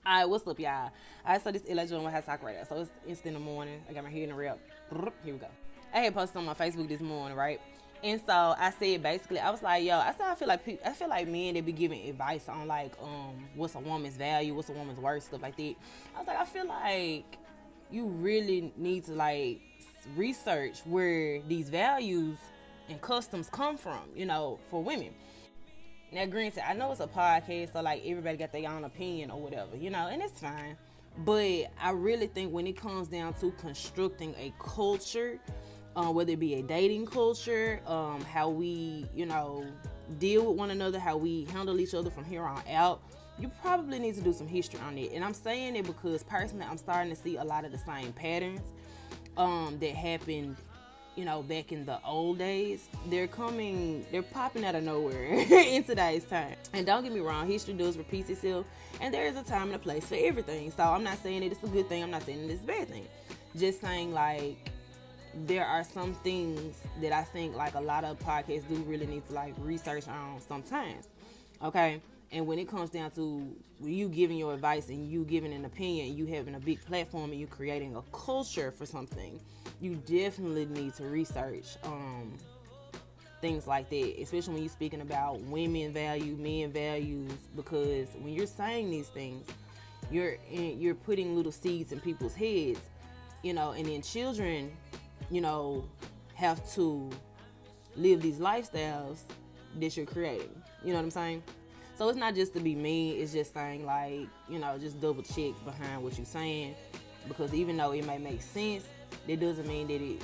Alright, what's up, y'all? Alright, so this is Elijah with High Talk Radio. So it's in the morning. I got my hair in the rep. Here we go. I had posted on my Facebook this morning, right? And so I said basically, I was like, yo, I said I feel like men they be giving advice on like what's a woman's value, what's a woman's worth, stuff like that. I was like, I feel like you really need to like research where these values and customs come from, for women. Now, granted, I know it's a podcast, so like everybody got their own opinion or whatever, and it's fine. But I really think when it comes down to constructing a culture, whether it be a dating culture, how we, deal with one another, how we handle each other from here on out, you probably need to do some history on it. And I'm saying it because personally, I'm starting to see a lot of the same patterns that happened back in the old days. They're popping out of nowhere in today's time. And don't get me wrong, history does repeat itself, and there is a time and a place for everything. So I'm not saying that it's a good thing, I'm not saying that it's a bad thing. Just saying like there are some things that I think like a lot of podcasts do really need to like research on sometimes. Okay? And when it comes down to you giving your advice and you giving an opinion, you having a big platform and you creating a culture for something, you definitely need to research things like that, especially when you're speaking about women value, men values, because when you're saying these things, you're putting little seeds in people's heads, and then children, have to live these lifestyles that you're creating. You know what I'm saying? So it's not just to be mean, it's just saying like, just double check behind what you're saying, because even though it may make sense, that doesn't mean that it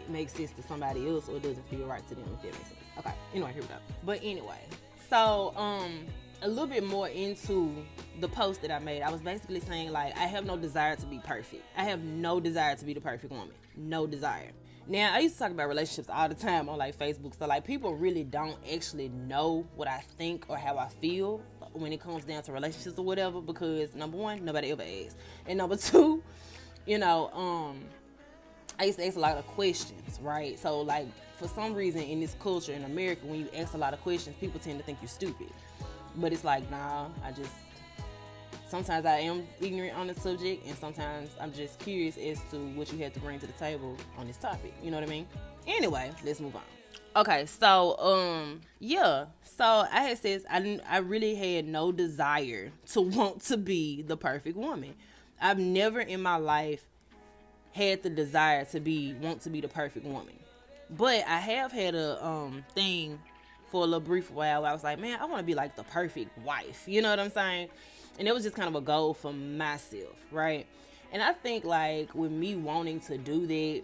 makes sense to somebody else or it doesn't feel right to them, if that makes sense. Okay, anyway, here we go. But anyway, so a little bit more into the post that I made. I was basically saying like, I have no desire to be perfect. I have no desire to be the perfect woman. No desire. Now, I used to talk about relationships all the time on like Facebook, so like people really don't actually know what I think or how I feel when it comes down to relationships or whatever, because number one, nobody ever asks, and number two, I used to ask a lot of questions, right? So like for some reason in this culture in America, when you ask a lot of questions, people tend to think you're stupid. But it's like, nah, sometimes I am ignorant on the subject, and sometimes I'm just curious as to what you have to bring to the table on this topic. You know what I mean? Anyway, let's move on. Okay, so yeah. So I had said I really had no desire to want to be the perfect woman. I've never in my life had the desire to want to be the perfect woman. But I have had a thing for a little brief while where I was like, man, I want to be like the perfect wife. You know what I'm saying? And it was just kind of a goal for myself, right? And I think like with me wanting to do that,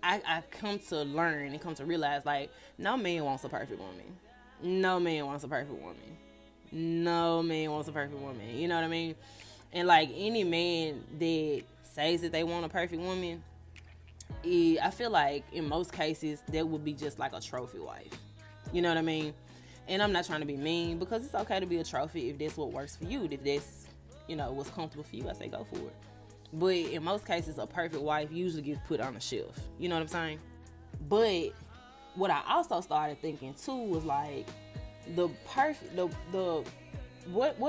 I come to learn and come to realize like no man wants a perfect woman. No man wants a perfect woman. No man wants a perfect woman. You know what I mean? And like any man that says that they want a perfect woman, I feel like in most cases that would be just like a trophy wife. You know what I mean? And I'm not trying to be mean, because it's okay to be a trophy if that's what works for you. If that's, what's comfortable for you, I say go for it. But in most cases, a perfect wife usually gets put on a shelf. You know what I'm saying? But what I also started thinking too was like what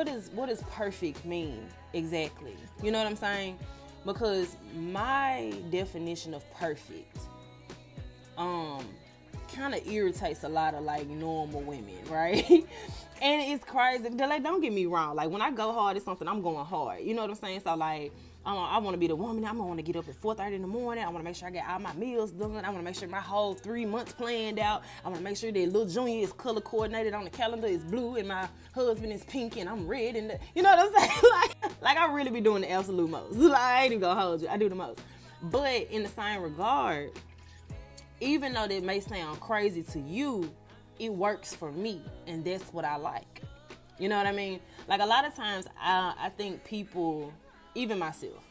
does perfect mean exactly? You know what I'm saying? Because my definition of perfect kind of irritates a lot of like normal women, right? And it's crazy. Like, don't get me wrong. Like when I go hard at something, I'm going hard. You know what I'm saying? So like, I want to be the woman. I'm gonna want to get up at 4:30 in the morning. I want to make sure I get all my meals done. I want to make sure my whole 3 months planned out. I want to make sure that little Junior is color coordinated on the calendar. It's blue and my husband is pink and I'm red. And you know what I'm saying? like I really be doing the absolute most. Like, I ain't even gonna hold you. I do the most. But in the same regard, even though that may sound crazy to you, it works for me, and that's what I like. You know what I mean? Like a lot of times, I think people, even myself,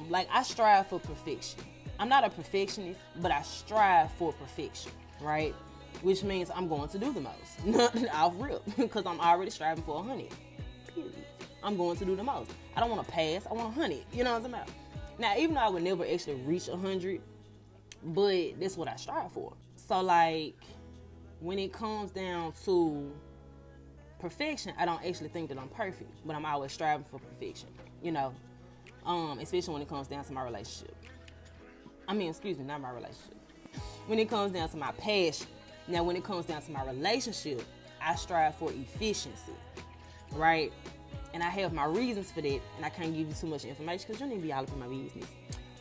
like I strive for perfection. I'm not a perfectionist, but I strive for perfection, right? Which means I'm going to do the most. Off rip, because I'm already striving for 100. Period. I'm going to do the most. I don't want to pass. I want 100. You know what I'm talking about? Now, even though I would never actually reach 100, but that's what I strive for. So like when it comes down to perfection, I don't actually think that I'm perfect, but I'm always striving for perfection, especially when it comes down to my relationship. Not my relationship. When it comes down to my passion. Now, when it comes down to my relationship, I strive for efficiency, right? And I have my reasons for that, and I can't give you too much information because you don't need to be all up in my business.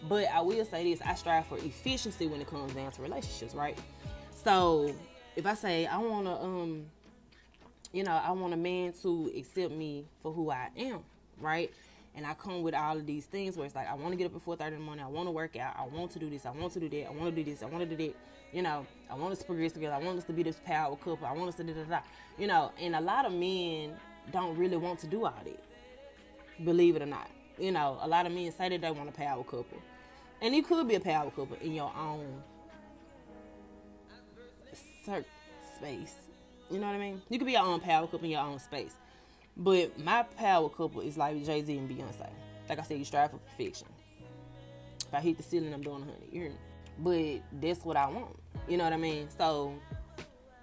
But I will say this, I strive for efficiency when it comes down to relationships, right? So if I say I want a man to accept me for who I am, right? And I come with all of these things where it's like, I want to get up at 4:30 in the morning. I want to work out. I want to do this. I want to do that. I want to do this. I want to do that. I want us to progress together. I want us to be this power couple. I want us to da-da-da. And a lot of men don't really want to do all that. Believe it or not. A lot of men say that they want a power couple. And you could be a power couple in your own space. You know what I mean? You could be your own power couple in your own space. But my power couple is like Jay-Z and Beyonce. Like I said, you strive for perfection. If I hit the ceiling, I'm doing 100. You hear me? But that's what I want. You know what I mean? So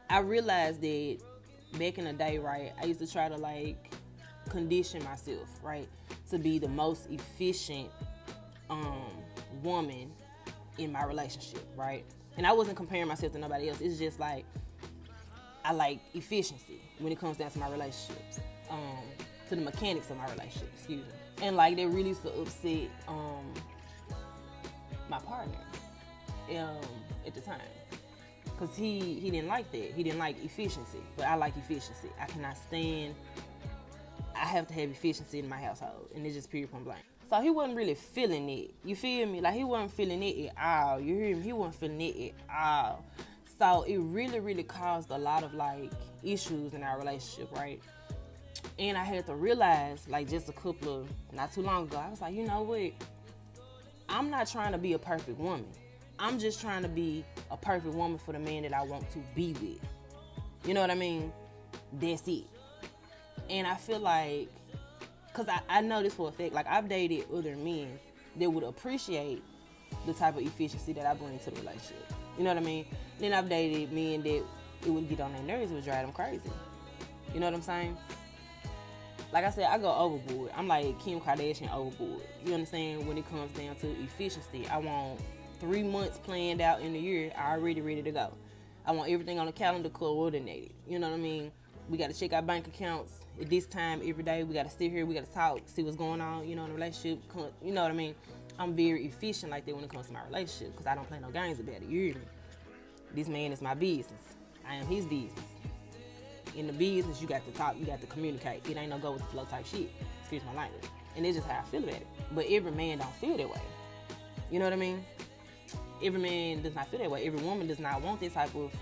I realized that back in the day, right, I used to try to condition myself, right, to be the most efficient woman in my relationship, right? And I wasn't comparing myself to nobody else. It's just I like efficiency when it comes down to my relationships. To the mechanics of my relationship, excuse me. And that really used to upset my partner at the time. Because he didn't like that. He didn't like efficiency. But I like efficiency. I have to have efficiency in my household. And it's just period point blank. So he wasn't really feeling it. You feel me? He wasn't feeling it at all. You hear me? He wasn't feeling it at all. So it really, really caused a lot of issues in our relationship, right? And I had to realize, just not too long ago, I was like, you know what? I'm not trying to be a perfect woman. I'm just trying to be a perfect woman for the man that I want to be with. You know what I mean? That's it. And I feel because I know this for a fact, I've dated other men that would appreciate the type of efficiency that I bring to the relationship. You know what I mean? Then I've dated men that it would get on their nerves, it would drive them crazy. You know what I'm saying? Like I said, I go overboard. I'm like Kim Kardashian overboard. You understand? When it comes down to efficiency, I want 3 months planned out in the year, already ready to go. I want everything on the calendar coordinated. You know what I mean? We got to check our bank accounts at this time every day. We got to sit here. We got to talk, see what's going on, in the relationship. You know what I mean? I'm very efficient like that when it comes to my relationship because I don't play no games about it. You hear me? This man is my business. I am his business. In the business, you got to talk, you got to communicate. It ain't no go with the flow type shit. Excuse my language. And it's just how I feel about it. But every man don't feel that way. You know what I mean? Every man does not feel that way. Every woman does not want this type of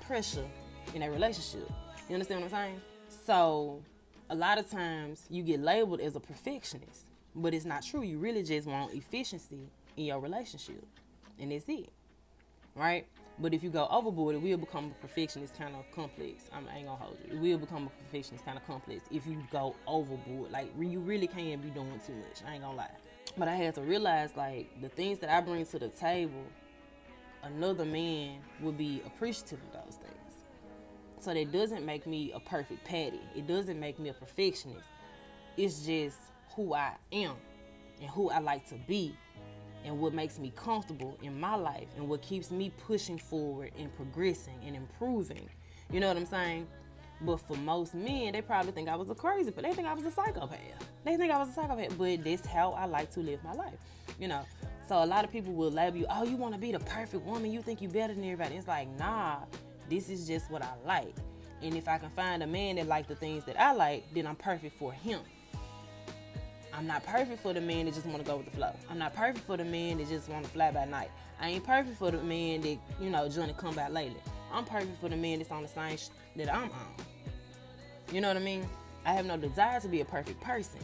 pressure in a relationship. You understand what I'm saying? So, a lot of times, you get labeled as a perfectionist. But it's not true. You really just want efficiency in your relationship. And that's it. Right? But if you go overboard, it will become a perfectionist kind of complex. I ain't gonna hold you. It will become a perfectionist kind of complex if you go overboard. You really can't be doing too much. I ain't gonna lie. But I had to realize, the things that I bring to the table, another man will be appreciative of those things. So that doesn't make me a perfect patty. It doesn't make me a perfectionist. It's just who I am and who I like to be. And what makes me comfortable in my life and what keeps me pushing forward and progressing and improving. You know what I'm saying? But for most men, they probably think I was a crazy, but they think I was a psychopath. But that's how I like to live my life. So a lot of people will label you, oh, you want to be the perfect woman. You think you better than everybody. It's like, nah, this is just what I like. And if I can find a man that like the things that I like, then I'm perfect for him. I'm not perfect for the man that just want to go with the flow. I'm not perfect for the man that just want to fly by night. I ain't perfect for the man that, join the come back lately. I'm perfect for the man that's on the same that I'm on. You know what I mean? I have no desire to be a perfect person.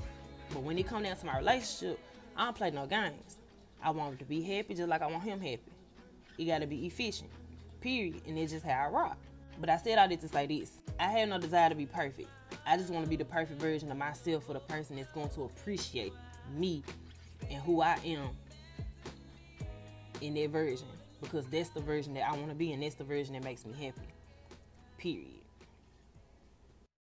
But when it comes down to my relationship, I don't play no games. I want him to be happy just like I want him happy. You got to be efficient. Period. And it's just how I rock. But I said all this to say this. I have no desire to be perfect. I just want to be the perfect version of myself for the person that's going to appreciate me and who I am in that version. Because that's the version that I want to be and that's the version that makes me happy. Period.